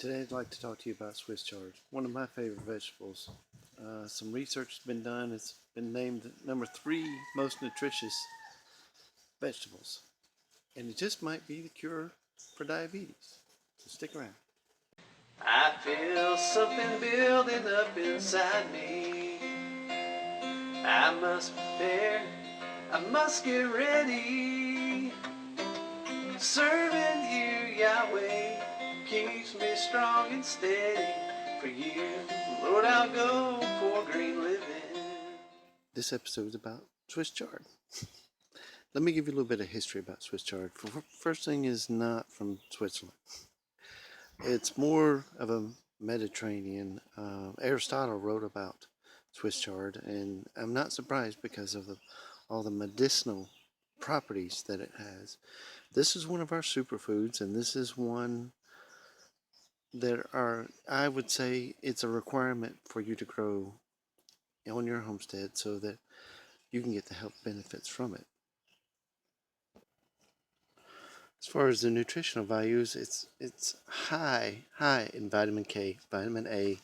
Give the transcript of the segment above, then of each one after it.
Today I'd like to talk to you about Swiss chard, one of my favorite vegetables. Some research has been done. It's been named the number 3 most nutritious vegetables. And it just might be the cure for diabetes. So stick around. I feel something building up inside me. I must prepare, I must get ready. Serving you, Yahweh, keeps me strong and steady. For you, Lord, I'll go for green living. This episode is about Swiss chard. Let me give you a little bit of history about Swiss chard. First thing is not from Switzerland. It's more of a Mediterranean. Aristotle wrote about Swiss chard, and I'm not surprised because of all the medicinal properties that it has. This is one of our superfoods, and this is one that I would say it's a requirement for you to grow on your homestead so that you can get the health benefits from it. As far as the nutritional values, it's high in vitamin K, vitamin A,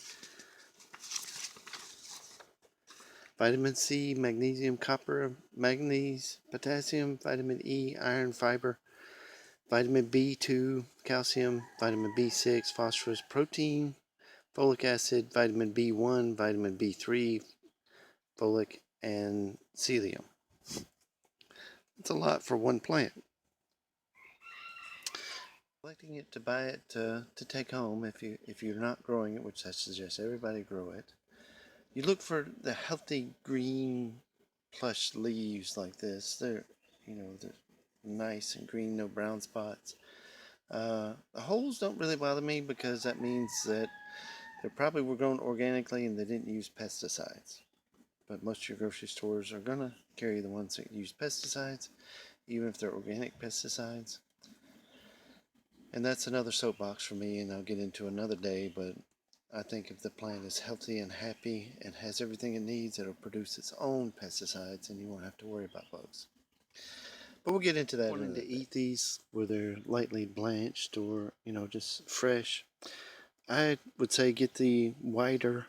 vitamin C, magnesium, copper, manganese, potassium, vitamin E, iron, fiber, vitamin B2, calcium, vitamin B6, phosphorus, protein, folic acid, vitamin B1, vitamin B3, folic, and psyllium. It's a lot for one plant. Collecting it to buy it to take home, if you're not growing it, which I suggest everybody grow it, you look for the healthy green plush leaves like this. They're nice and green, no brown spots. The holes don't really bother me because that means that they probably were grown organically and they didn't use pesticides. But most of your grocery stores are going to carry the ones that use pesticides, even if they're organic pesticides. And that's another soapbox for me, and I'll get into another day, but I think if the plant is healthy and happy and has everything it needs, it'll produce its own pesticides and you won't have to worry about bugs. But we'll get into that. Wanting to eat these where they're lightly blanched or, just fresh, I would say get the wider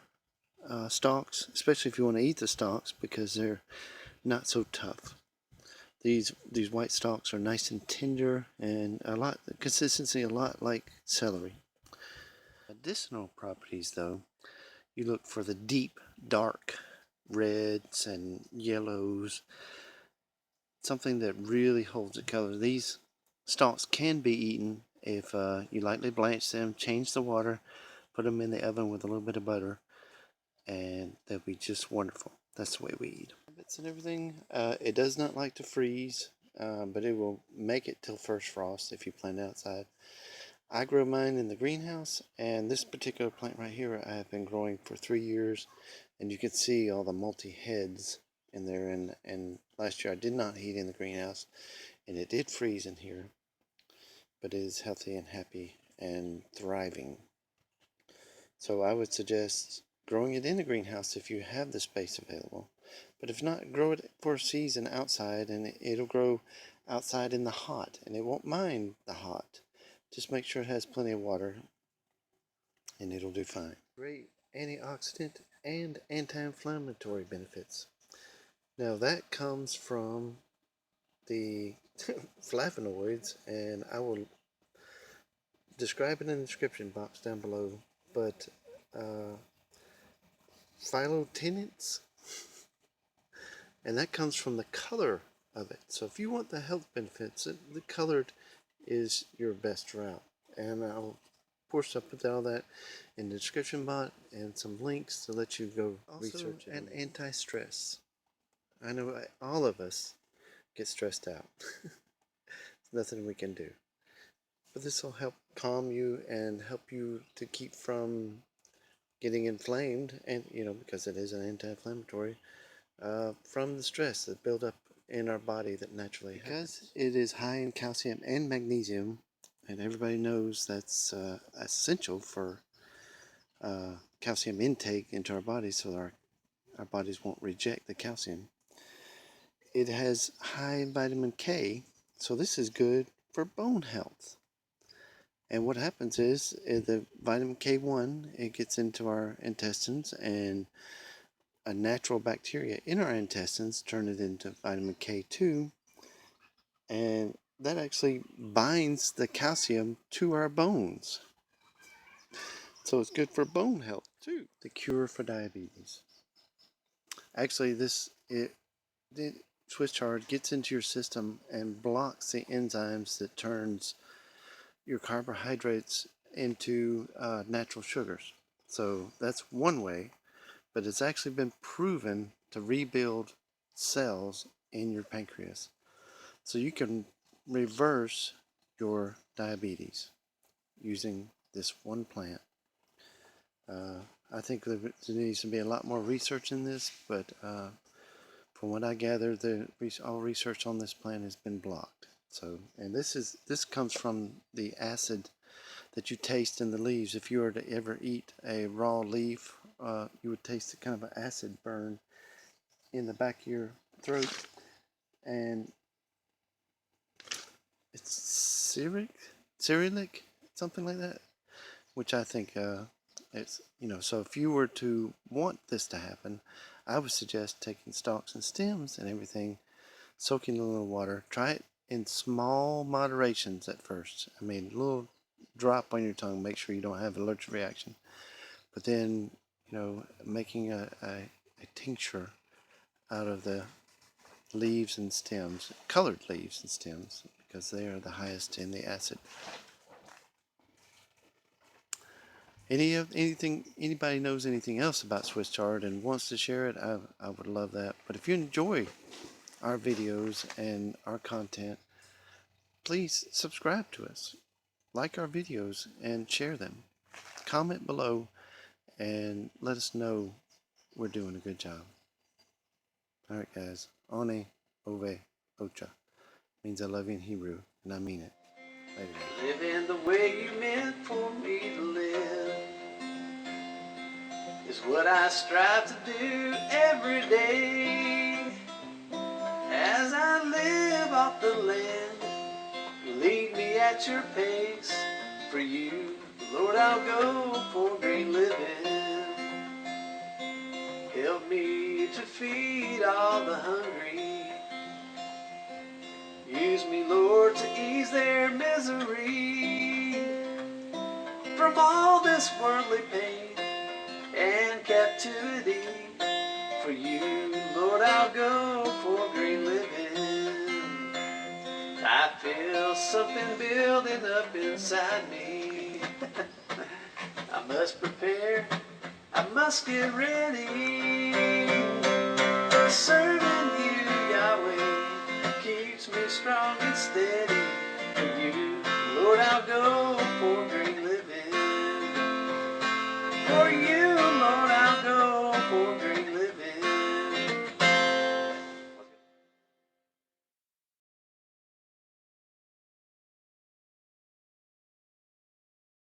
stalks, especially if you want to eat the stalks, because they're not so tough. These white stalks are nice and tender and consistency a lot like celery. Medicinal properties, though, you look for the deep, dark reds and yellows, something that really holds the color. These stalks can be eaten if you lightly blanch them, change the water, put them in the oven with a little bit of butter, and they'll be just wonderful. That's the way we eat them. Bits and everything. It does not like to freeze, but it will make it till first frost if you plant it outside. I grow mine in the greenhouse, and this particular plant right here I have been growing for 3 years, and you can see all the multi-heads in there, and last year I did not heat in the greenhouse, and it did freeze in here, but it is healthy and happy and thriving. So I would suggest growing it in the greenhouse if you have the space available. But if not, grow it for a season outside, and it'll grow outside in the hot, and it won't mind the hot. Just make sure it has plenty of water, and it'll do fine. Great antioxidant and anti-inflammatory benefits. Now that comes from the flavonoids, and I will describe it in the description box down below. But phytonutrients, and that comes from the color of it. So if you want the health benefits, the colored is your best route. And I'll of course I'll put all that in the description box and some links to let you go research it. And anti-stress. I know all of us get stressed out. There's nothing we can do. But this will help calm you and help you to keep from getting inflamed, and because it is an anti-inflammatory, from the stress that build up in our body that naturally happens. Because it is high in calcium and magnesium, and everybody knows that's essential for calcium intake into our bodies, so our bodies won't reject the calcium. It has high in vitamin K, so this is good for bone health. And what happens is the vitamin K1, it gets into our intestines, and a natural bacteria in our intestines turn it into vitamin K2, and that actually binds the calcium to our bones. So it's good for bone health too. The cure for diabetes. Actually, the Swiss chard gets into your system and blocks the enzymes that turns your carbohydrates into natural sugars. So that's one way, but it's actually been proven to rebuild cells in your pancreas. So you can reverse your diabetes using this one plant. I think there needs to be a lot more research in this, but from what I gather, all research on this plant has been blocked. So, and this comes from the acid that you taste in the leaves. If you were to ever eat a raw leaf, you would taste a kind of an acid burn in the back of your throat, and it's cyrillic, something like that, which I think it's, so if you were to want this to happen, I would suggest taking stalks and stems and everything, soaking in a little water. Try it in small moderations at first. I mean, a little drop on your tongue, make sure you don't have an allergic reaction. But then, making a tincture out of the leaves and stems, colored leaves and stems, because they are the highest in the acid. Anybody knows anything else about Swiss chard and wants to share it, I would love that. But if you enjoy our videos and our content, please subscribe to us, like our videos, and share them. Comment below and let us know we're doing a good job. Alright guys, One Ove Ocha means I love you in Hebrew, and I mean it. Later. Living the way you meant for me to live is what I strive to do every day. As I live off the land, lead me at your pace. For you, Lord, I'll go for great living. Help me to feed all the hungry. Use me, Lord, to ease their misery from all this worldly pain and captivity. For you, Lord, I'll go for great living. I feel something building up inside me. I must prepare, I must get ready.